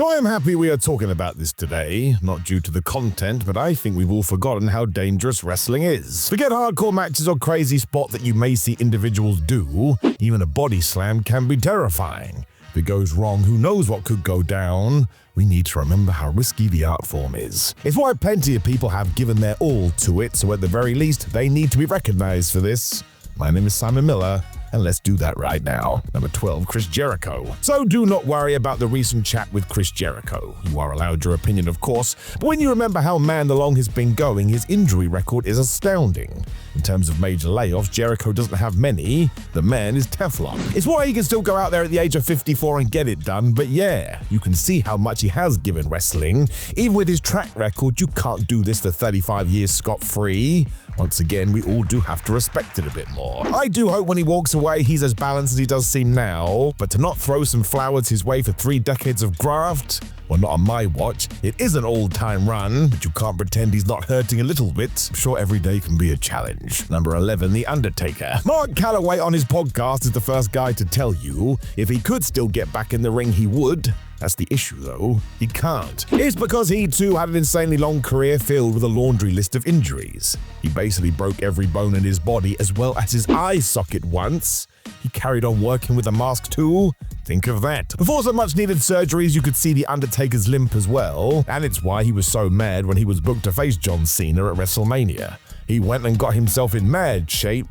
So I am happy we are talking about this today, not due to the content, but I think we've all forgotten how dangerous wrestling is. Forget hardcore matches or crazy spot that you may see individuals do, even a body slam can be terrifying. If it goes wrong, who knows what could go down? We need to remember how risky the art form is. It's why plenty of people have given their all to it, so at the very least, they need to be recognized for this. My name is Simon Miller, and let's do that right now. Number 12, Chris Jericho. So do not worry about the recent chat with Chris Jericho. You are allowed your opinion, of course, but when you remember how man-along has been going, his injury record is astounding. In terms of major layoffs, Jericho doesn't have many. The man is Teflon. It's why he can still go out there at the age of 54 and get it done, but yeah, you can see how much he has given wrestling. Even with his track record, you can't do this for 35 years scot-free. Once again, we all do have to respect it a bit more. I do hope when he walks away, he's as balanced as he does seem now, but to not throw some flowers his way for 3 decades of graft, well, not on my watch. It is an all-time run, but you can't pretend he's not hurting a little bit. I'm sure every day can be a challenge. Number 11, The Undertaker. Mark Calloway on his podcast is the first guy to tell you if he could still get back in the ring, he would. That's the issue, though. He can't. It's because he, too, had an insanely long career filled with a laundry list of injuries. He basically broke every bone in his body as well as his eye socket once. He carried on working with a mask, too. Think of that. Before some much-needed surgeries, you could see The Undertaker's limp as well, and it's why he was so mad when he was booked to face John Cena at WrestleMania. He went and got himself in mad shape,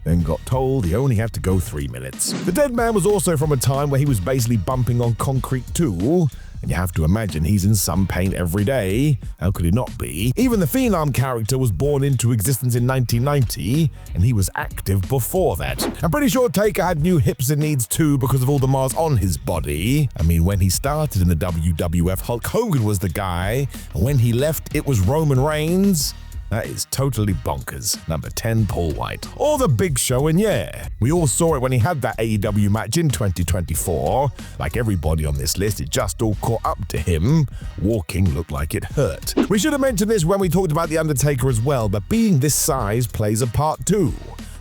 then got told he only had to go 3 minutes. The dead man was also from a time where he was basically bumping on concrete too, and you have to imagine he's in some pain every day. How could he not be? Even the Phenom character was born into existence in 1990, and he was active before that. I'm pretty sure Taker had new hips and knees too because of all the Mars on his body. I mean, when he started in the WWF, Hulk Hogan was the guy, and when he left, it was Roman Reigns. That is totally bonkers. Number 10, Paul White. Or the Big Show, and yeah, we all saw it when he had that AEW match in 2024. Like everybody on this list, it just all caught up to him. Walking looked like it hurt. We should have mentioned this when we talked about The Undertaker as well, but being this size plays a part too.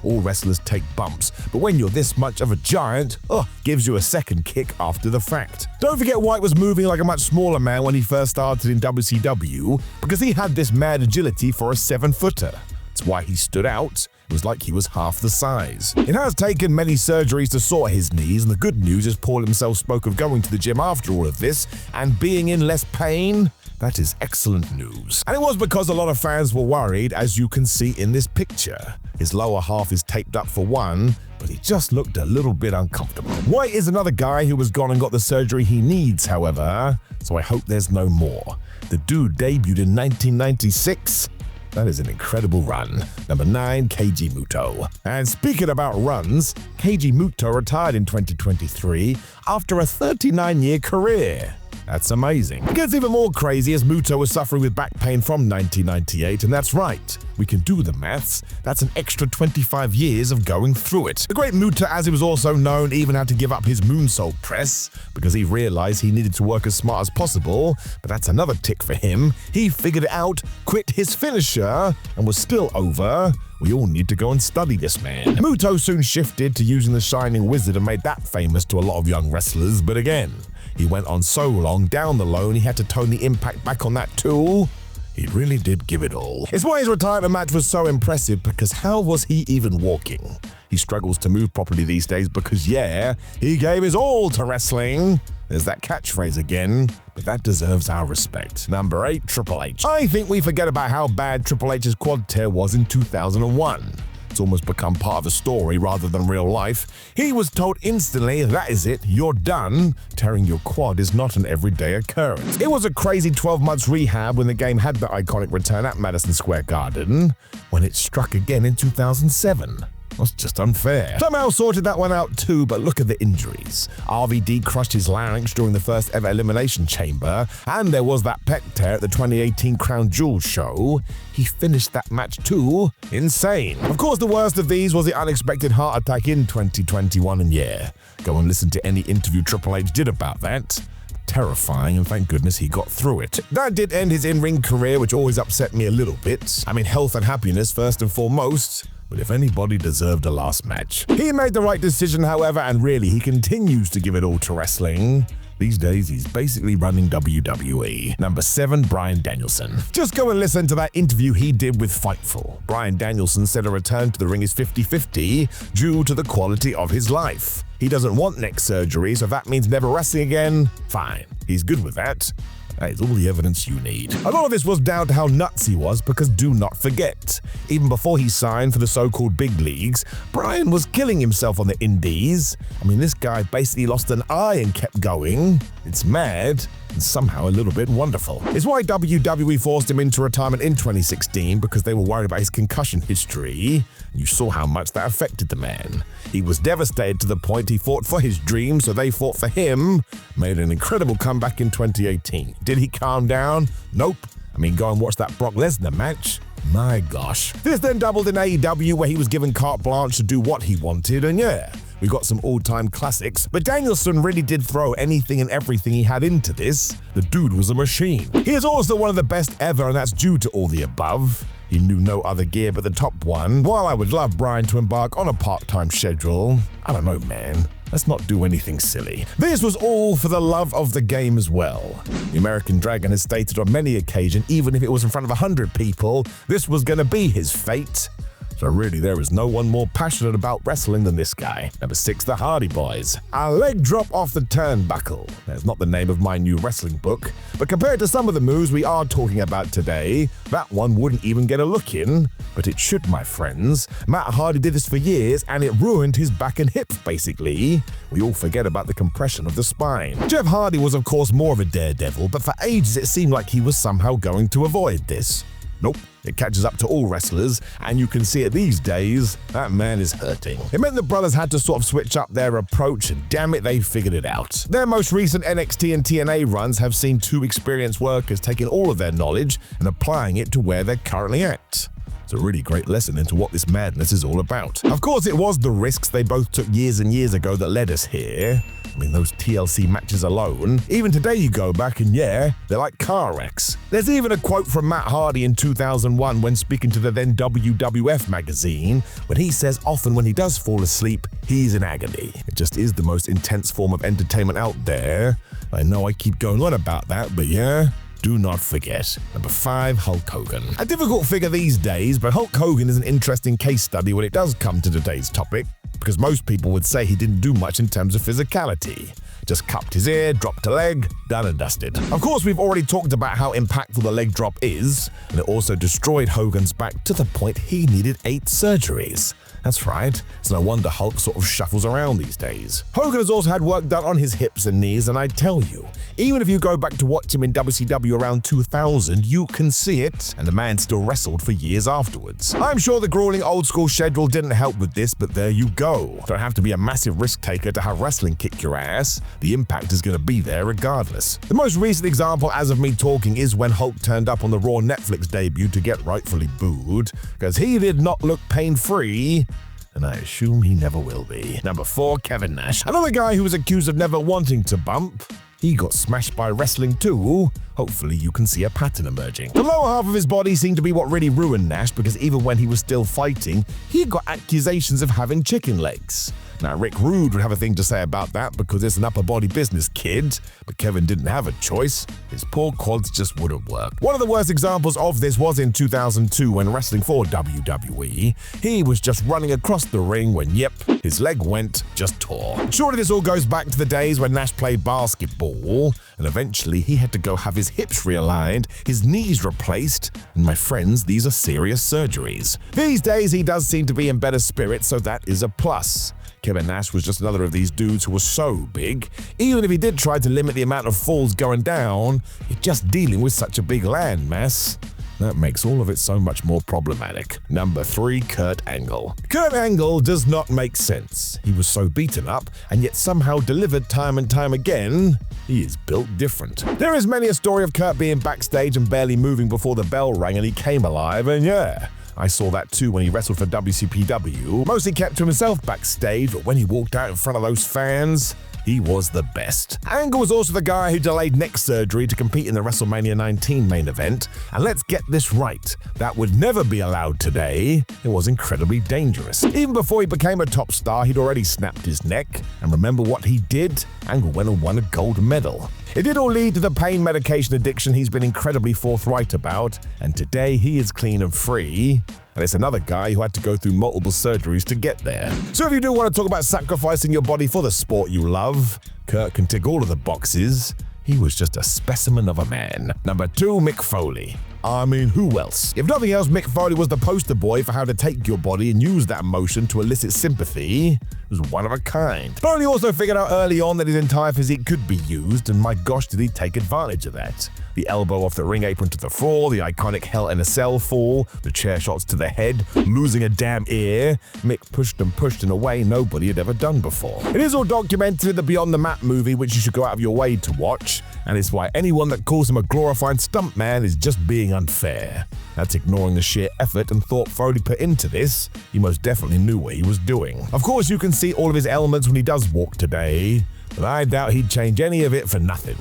All wrestlers take bumps, but when you're this much of a giant, gives you a second kick after the fact. Don't forget White was moving like a much smaller man when he first started in WCW, because he had this mad agility for a 7-footer. That's why he stood out. It was like he was half the size. It has taken many surgeries to sort his knees, and the good news is Paul himself spoke of going to the gym after all of this and being in less pain. That is excellent news. And it was because a lot of fans were worried, as you can see in this picture. His lower half is taped up for one, but he just looked a little bit uncomfortable. White is another guy who has gone and got the surgery he needs, however, so I hope there's no more. The dude debuted in 1996. That is an incredible run. Number 9, Keiji Muto. And speaking about runs, Keiji Muto retired in 2023 after a 39-year career. That's amazing. It gets even more crazy as Muto was suffering with back pain from 1998, and that's right. We can do the maths. That's an extra 25 years of going through it. The great Muto, as he was also known, even had to give up his moonsault press because he realized he needed to work as smart as possible, but that's another tick for him. He figured it out, quit his finisher, and was still over. We all need to go and study this man. Muto soon shifted to using the Shining Wizard and made that famous to a lot of young wrestlers, but again, he went on so long down the low and he had to tone the impact back on that tool. He really did give it all. It's why his retirement match was so impressive, because how was he even walking? He struggles to move properly these days because, yeah, he gave his all to wrestling. There's that catchphrase again, but that deserves our respect. Number 8, Triple H. I think we forget about how bad Triple H's quad tear was in 2001. It's almost become part of the story rather than real life. He was told instantly, that is it, you're done. Tearing your quad is not an everyday occurrence. It was a crazy 12 months rehab when the game had the iconic return at Madison Square Garden, when it struck again in 2007. That's just unfair. Somehow sorted that one out too, but look at the injuries. RVD crushed his larynx during the first ever Elimination Chamber, and there was that pec tear at the 2018 Crown Jewel show. He finished that match too. Insane. Of course, the worst of these was the unexpected heart attack in 2021, and yeah, go and listen to any interview Triple H did about that. Terrifying, and thank goodness he got through it. That did end his in-ring career, which always upset me a little bit. I mean, health and happiness first and foremost. But if anybody deserved a last match, he made the right decision, however, and really, he continues to give it all to wrestling. These days, he's basically running WWE. Number 7, Bryan Danielson. Just go and listen to that interview he did with Fightful. Bryan Danielson said a return to the ring is 50-50 due to the quality of his life. He doesn't want neck surgery, so if that means never wrestling again, fine. He's good with that. That is all the evidence you need. A lot of this was down to how nuts he was, because do not forget, even before he signed for the so-called big leagues, Bryan was killing himself on the indies. I mean, this guy basically lost an eye and kept going. It's mad and somehow a little bit wonderful. It's why WWE forced him into retirement in 2016, because they were worried about his concussion history. You saw how much that affected the man. He was devastated to the point he fought for his dream, so they fought for him. Made an incredible comeback in 2018. Did he calm down? Nope. I mean, go and watch that Brock Lesnar match. My gosh. This then doubled in AEW, where he was given carte blanche to do what he wanted, and yeah, we got some all-time classics, but Danielson really did throw anything and everything he had into this. The dude was a machine. He is also one of the best ever, and that's due to all the above. He knew no other gear but the top one. While I would love Bryan to embark on a part-time schedule, I don't know, man. Let's not do anything silly. This was all for the love of the game as well. The American Dragon has stated on many occasions, even if it was in front of 100 people, this was going to be his fate. So really, there is no one more passionate about wrestling than this guy. Number 6, the Hardy Boys. A leg drop off the turnbuckle. That's not the name of my new wrestling book, but compared to some of the moves we are talking about today, that one wouldn't even get a look in. But it should, my friends. Matt Hardy did this for years, and it ruined his back and hips, basically. We all forget about the compression of the spine. Jeff Hardy was, of course, more of a daredevil, but for ages it seemed like he was somehow going to avoid this. Nope. It catches up to all wrestlers, and you can see it these days. That man is hurting. It meant the brothers had to sort of switch up their approach, and damn it, they figured it out. Their most recent NXT and TNA runs have seen 2 experienced workers taking all of their knowledge and applying it to where they're currently at. It's a really great lesson into what this madness is all about. Of course, it was the risks they both took years and years ago that led us here. I mean, those TLC matches alone. Even today you go back and yeah, they're like car wrecks. There's even a quote from Matt Hardy in 2001 when speaking to the then WWF magazine, when he says often when he does fall asleep, he's in agony. It just is the most intense form of entertainment out there. I know I keep going on about that, but yeah, do not forget. Number 5, Hulk Hogan. A difficult figure these days, but Hulk Hogan is an interesting case study when it does come to today's topic, because most people would say he didn't do much in terms of physicality. Just cupped his ear, dropped a leg, done and dusted. Of course, we've already talked about how impactful the leg drop is, and it also destroyed Hogan's back to the point he needed 8 surgeries. That's right, it's no wonder Hulk sort of shuffles around these days. Hogan has also had work done on his hips and knees, and I tell you, even if you go back to watch him in WCW around 2000, you can see it, and the man still wrestled for years afterwards. I'm sure the grueling old-school schedule didn't help with this, but there you go. Don't have to be a massive risk-taker to have wrestling kick your ass. The impact is going to be there regardless. The most recent example as of me talking is when Hulk turned up on the Raw Netflix debut to get rightfully booed, because he did not look pain-free, and I assume he never will be. Number 4, Kevin Nash. Another guy who was accused of never wanting to bump. He got smashed by wrestling too. Hopefully you can see a pattern emerging. The lower half of his body seemed to be what really ruined Nash, because even when he was still fighting, he got accusations of having chicken legs. Now, Rick Rude would have a thing to say about that because it's an upper body business, kid. But Kevin didn't have a choice. His poor quads just wouldn't work. One of the worst examples of this was in 2002 when wrestling for WWE. He was just running across the ring when, yep, his leg went, just tore. Surely this all goes back to the days when Nash played basketball, and eventually he had to go have his hips realigned, his knees replaced, and my friends, these are serious surgeries. These days he does seem to be in better spirits, so that is a plus. Kevin Nash was just another of these dudes who was so big. Even if he did try to limit the amount of falls going down, you're just dealing with such a big landmass. That makes all of it so much more problematic. Number 3, Kurt Angle. Kurt Angle does not make sense. He was so beaten up, and yet somehow delivered time and time again. He is built different. There is many a story of Kurt being backstage and barely moving before the bell rang and he came alive, and yeah, I saw that too when he wrestled for WCPW. Mostly kept to himself backstage, but when he walked out in front of those fans, He was the best. Angle was also the guy who delayed neck surgery to compete in the WrestleMania 19 main event. And let's get this right, that would never be allowed today. It was incredibly dangerous. Even before he became a top star, he'd already snapped his neck. And remember what he did? Angle went and won a gold medal. It did all lead to the pain medication addiction he's been incredibly forthright about, and today he is clean and free. And it's another guy who had to go through multiple surgeries to get there. So if you do want to talk about sacrificing your body for the sport you love, Kurt can tick all of the boxes. He was just a specimen of a man. Number 2, Mick Foley. I mean, who else? If nothing else, Mick Foley was the poster boy for how to take your body and use that emotion to elicit sympathy. It was one of a kind. Foley also figured out early on that his entire physique could be used, and my gosh, did he take advantage of that. The elbow off the ring apron to the floor, the iconic Hell in a Cell fall, the chair shots to the head, losing a damn ear. Mick pushed in a way nobody had ever done before. It is all documented in the Beyond the Mat movie, which you should go out of your way to watch, and it's why anyone that calls him a glorified stuntman is just being unfair. That's ignoring the sheer effort and thought Foley put into this. He most definitely knew what he was doing. Of course, you can see all of his elements when he does walk today, but I doubt he'd change any of it for nothing.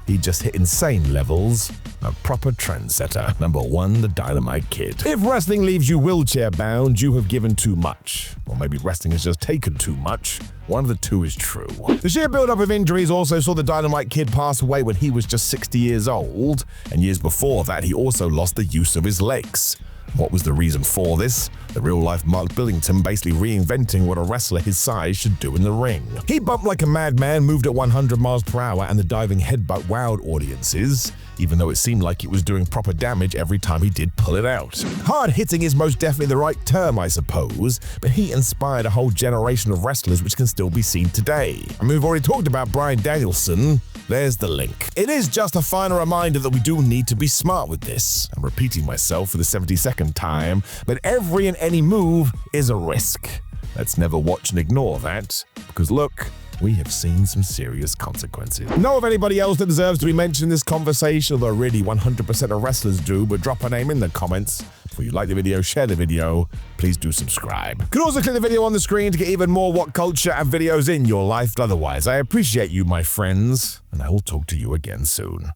He just hit insane levels. A proper trendsetter. Number 1, the Dynamite Kid. If wrestling leaves you wheelchair-bound, you have given too much. Or maybe wrestling has just taken too much. One of the two is true. The sheer build-up of injuries also saw the Dynamite Kid pass away when he was just 60 years old, and years before that he also lost the use of his legs. What was the reason for this? The real-life Mark Billington basically reinventing what a wrestler his size should do in the ring. He bumped like a madman, moved at 100 miles per hour, and the diving headbutt wowed audiences, even though it seemed like it was doing proper damage every time he did pull it out. Hard-hitting is most definitely the right term, I suppose, but he inspired a whole generation of wrestlers which can still be seen today. I mean, we've already talked about Bryan Danielson. There's the link. It is just a final reminder that we do need to be smart with this. I'm repeating myself for the 72nd time, but every and any move is a risk. Let's never watch and ignore that, because look, we have seen some serious consequences. Know of anybody else that deserves to be mentioned in this conversation, although really 100% of wrestlers do, but drop a name in the comments. If you like the video, share the video, please do subscribe. You can also click the video on the screen to get even more What Culture and videos in your life. Otherwise, I appreciate you, my friends, and I will talk to you again soon.